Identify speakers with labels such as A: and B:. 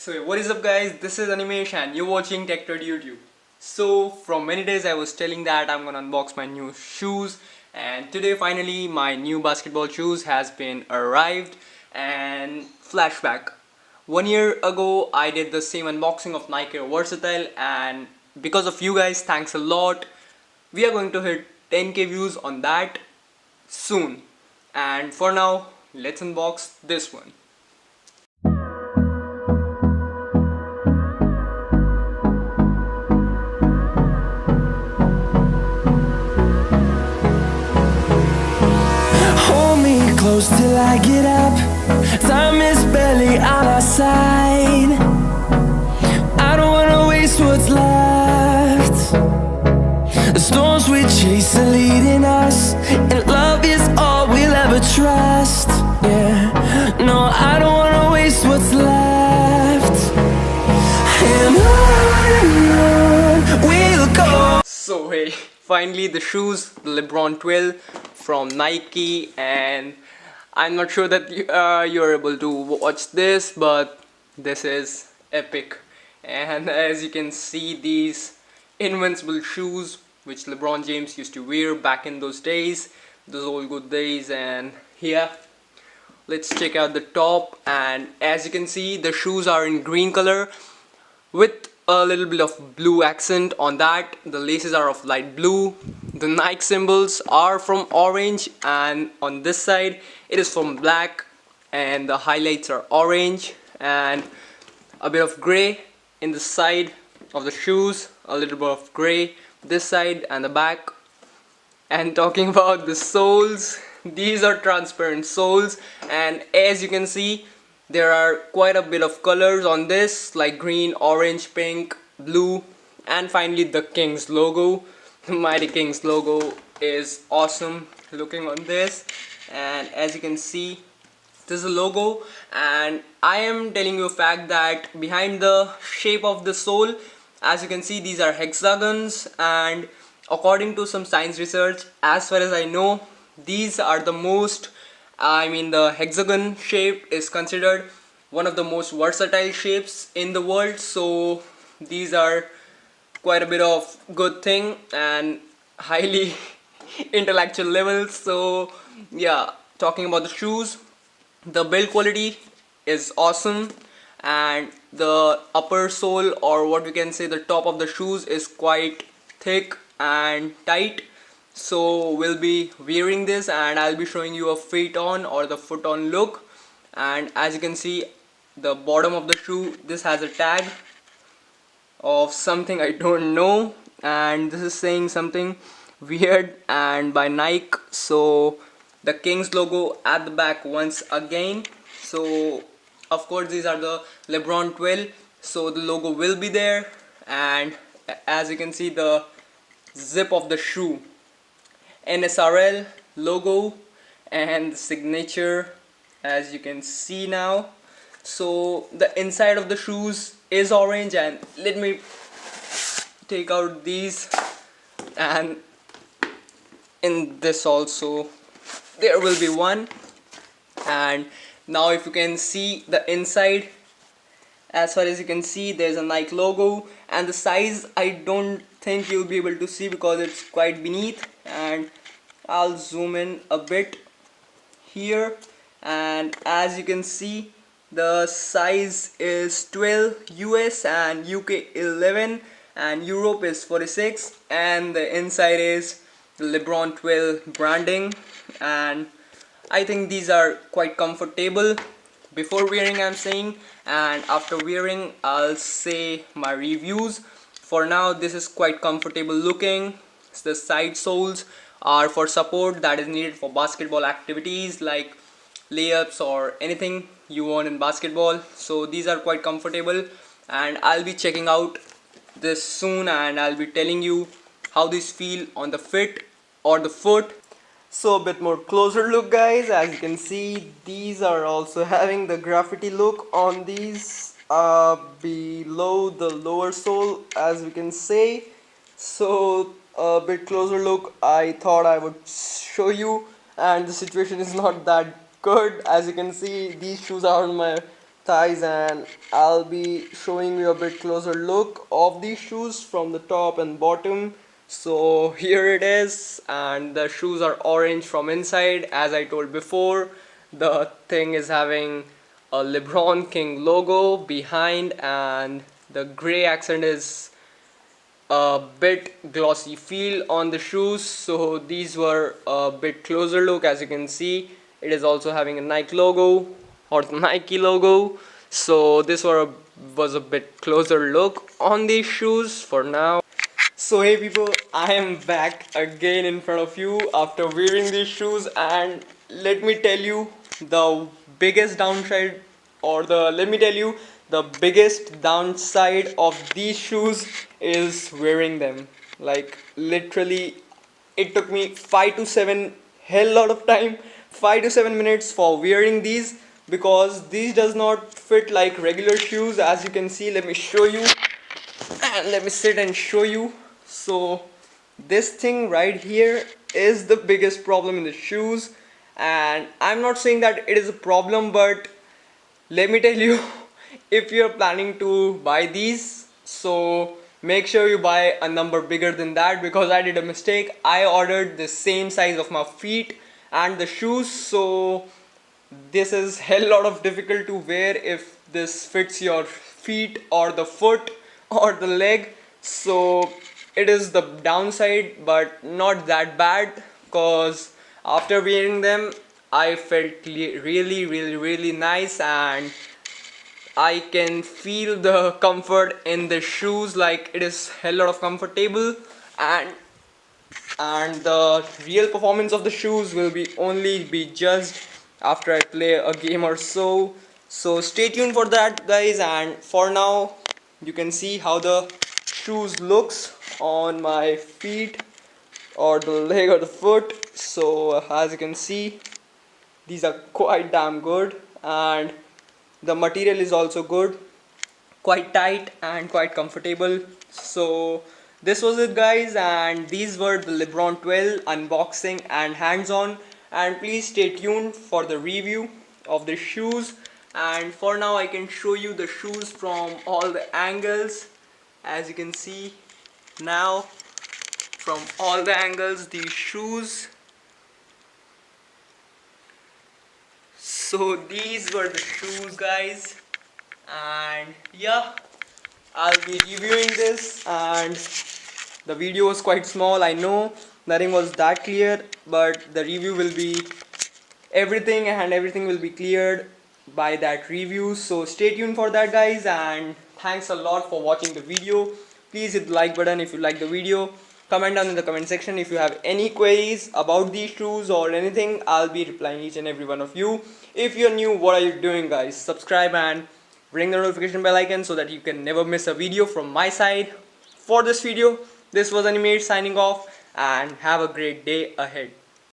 A: So what is up guys, this is Animesh and you're watching Tech Trade YouTube. So from many days I was telling that I'm gonna unbox my new shoes, and today finally my new basketball shoes has been arrived. And flashback, 1 year ago I did the same unboxing of NIKE Versatile, and because of you guys, thanks a lot, we are going to hit 10k views on that soon. And for now, let's unbox this one.
B: Close till I get up. Time is barely on our side. I don't wanna waste what's left. The storms we chase are leading us, and love is all we'll ever trust. Yeah, no, I don't wanna waste what's left. And on we'll go.
A: So hey, finally the shoes, the LeBron 12 from Nike, and I'm not sure that you're able to watch this, but this is epic. And as you can see, these invincible shoes which LeBron James used to wear back in those days, those old good days. And yeah, let's check out the top. And as you can see, the shoes are in green color with a little bit of blue accent on that. The laces are of light blue. The Nike symbols are from orange, and on this side it is from black, and the highlights are orange and a bit of gray in the side of the shoes, a little bit of gray this side and the back. And talking about the soles, these are transparent soles, and as you can see, there are quite a bit of colors on this, like green, orange, pink, blue, and finally the Kings logo. The Mighty Kings logo is awesome looking on this. And as you can see, this is the logo, and I am telling you a fact that behind the shape of the sole, as you can see, these are hexagons, and according to some science research, as far as I know, these are the the hexagon shape is considered one of the most versatile shapes in the world. So these are quite a bit of good thing and highly intellectual level. So yeah, talking about the shoes, the build quality is awesome, and the upper sole, or what we can say the top of the shoes, is quite thick and tight. So we'll be wearing this and I'll be showing you a feet on or the foot on look. And as you can see, the bottom of the shoe, this has a tag of something I don't know, and this is saying something weird and by Nike. So the Kings logo at the back once again. So of course these are the LeBron 12, so the logo will be there. And as you can see, the zip of the shoe, NSRL logo, and the signature, as you can see now. So the inside of the shoes is orange, and let me take out these, and in this also there will be one. And now if you can see the inside, as far as you can see, there's a Nike logo, and the size I don't think you'll be able to see because it's quite beneath. And I'll zoom in a bit here, and as you can see, the size is 12 US and UK 11 and Europe is 46, and the inside is the LeBron 12 branding. And I think these are quite comfortable before wearing, I'm saying, and after wearing I'll say my reviews. For now, this is quite comfortable looking. The side soles are for support that is needed for basketball activities like layups or anything you want in basketball. So these are quite comfortable, and I'll be checking out this soon and I'll be telling you how these feel on the fit or the foot. So a bit more closer look guys, as you can see, these are also having the graffiti look on these below the lower sole, as we can say. So a bit closer look I thought I would show you, and the situation is not that good. As you can see, these shoes are on my thighs, and I'll be showing you a bit closer look of these shoes from the top and bottom. So here it is, and the shoes are orange from inside. As I told before, the thing is having a LeBron King logo behind, and the gray accent is a bit glossy feel on the shoes. So these were a bit closer look. As you can see, it is also having a Nike logo or the Nike logo. So this was a bit closer look on these shoes for now. So hey people, I am back again in front of you after wearing these shoes, and let me tell you the biggest downside, or the let me tell you the biggest downside of these shoes is wearing them. Like literally, it took me 5 to 7 hell lot of time, 5 to 7 minutes for wearing these, because these does not fit like regular shoes. As you can see, let me show you, and let me sit and show you. So this thing right here is the biggest problem in the shoes, and I'm not saying that it is a problem, but let me tell you, if you're planning to buy these, so make sure you buy a number bigger than that, because I did a mistake. I ordered the same size of my feet and the shoes, so this is hell lot of difficult to wear if this fits your feet or the foot or the leg. So it is the downside, but not that bad, because after wearing them I felt really nice, and I can feel the comfort in the shoes. Like it is hell lot of comfortable, and the real performance of the shoes will be only be judged after I play a game or so. So stay tuned for that guys, and for now you can see how the shoes looks on my feet or the leg or the foot. So as you can see, these are quite damn good, and the material is also good, quite tight and quite comfortable. So this was it guys, and these were the LeBron 12 unboxing and hands-on, and please stay tuned for the review of the shoes. And for now I can show you the shoes from all the angles. As you can see now, from all the angles, these shoes. So these were the shoes guys, and yeah, I'll be reviewing this, and the video was quite small, I know, nothing was that clear, but the review will be everything will be cleared by that review. So stay tuned for that guys, and thanks a lot for watching the video. Please hit the like button if you like the video. Comment down in the comment section if you have any queries about these shoes or anything. I'll be replying each and every one of you. If you're new, what are you doing guys? Subscribe and ring the notification bell icon so that you can never miss a video from my side. For this video, this was Animate signing off, and have a great day ahead.